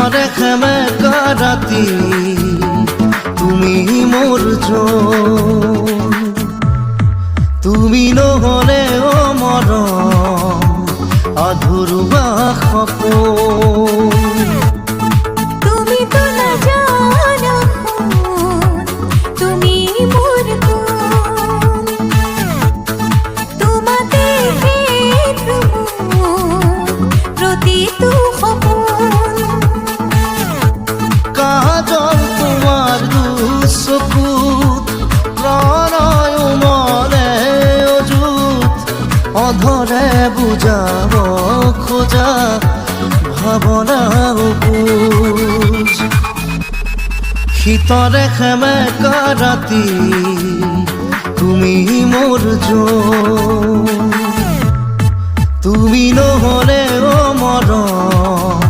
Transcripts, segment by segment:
শীতৰে সেমেকা ৰাতি তুমি মোৰ জন, তুমি নহলে অ মৰম আধৰুৱা সপোন। তুমি তো নাজানো তুমি মোৰ কোন, তোমাতে প্ৰতিটো সপোন। কাজল তোমাৰ দুচকুত প্ৰণয় মনে অযুত, অধৰে বুজাব খোজা ভাৱনা বুজ। শীতৰে সেমেকা ৰাতি তুমি মোৰ জন, তুমি নহলে অ মৰম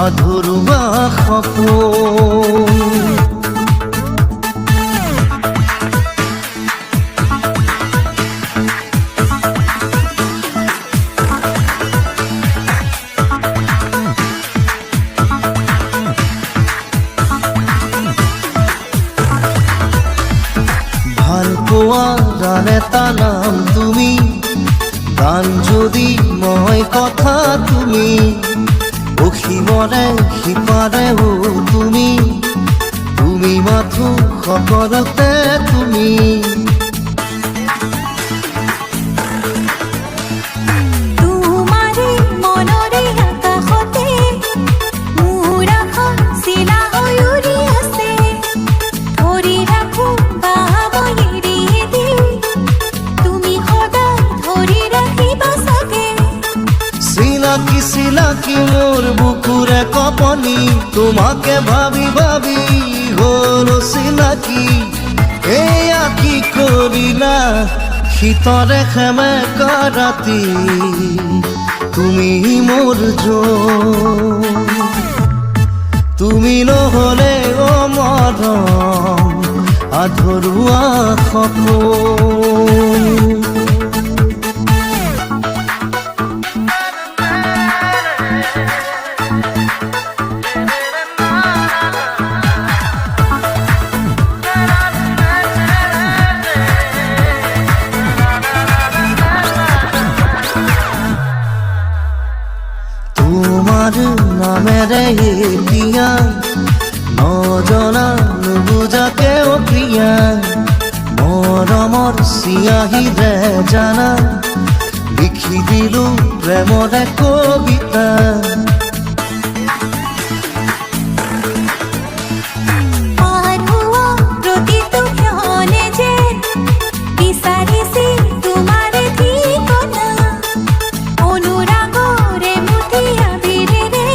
আধৰুৱা সপোন। ভাল পোৱা গান এটা নাম তুমি, গান যদি মই কথা তুমি, অসীমৰে সিপাৰেও তুমি, তুমি মাথো সকলোতে তুমি। তোমাৰে মনৰে আকাশতে মোৰ আশা চিলা হৈ উৰি আছে, ধৰি ৰাখো বাবৰি দি তুমি সদায় ধৰি ৰাখিবা চাগে। চিনাকি চিনাকি মোৰ বুকুৰে কপনি, তোমাকে ভাবি ভাবি হ'ল চিনাকি। এয়া কি কৰিলা শীতৰে সেমেকা ৰাতি তুমি মোৰ জন, তুমি নহলে অ মৰম আধৰুৱা সপোন। তোমাৰ নামেৰে এতিয়া নজনা নুবুজাকে প্ৰিয়া, মৰমৰ চিয়াহীৰে জানা লিখি দিলো প্ৰেমৰে কবিতা। পাৰ হোৱা প্ৰতিটো ক্ষণে যেন বিচাৰিছে তোমাৰে ঠিকনা, অনুৰাগৰে মুঠি আবিৰেৰে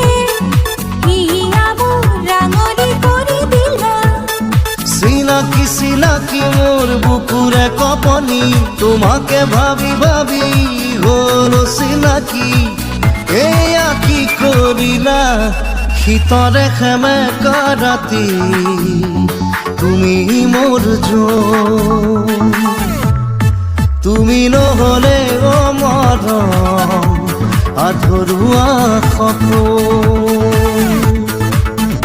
হিয়াবোৰ ৰাঙলী কৰি দিলা। চিনাকি চিনাকি মোৰ বুকুৰে কপনি, তোমাকে ভাবি ভাবি হ'ল চিনাকি। এয়া কি কৰিলা শীতৰে সেমেকা ৰাতি তুমি মোৰ জন, তুমি নহলে অ মৰম আধৰুৱা সপোন।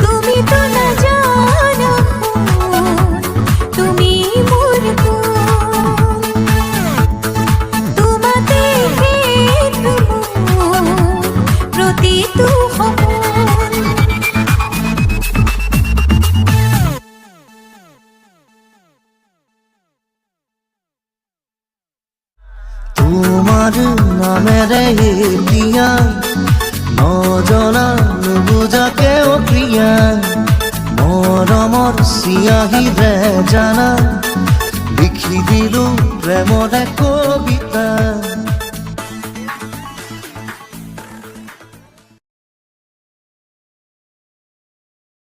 তুমি তো নাজানো তুমি মোৰ কোন, তোমাতে প্ৰতিটো সপোন। তোমাৰ নামেৰে এতিয়া নজনা নুবুজাকে প্ৰিয়া, মৰমৰ চিয়াহীৰে জানা লিখি দিলো প্ৰেমৰে কবিতা।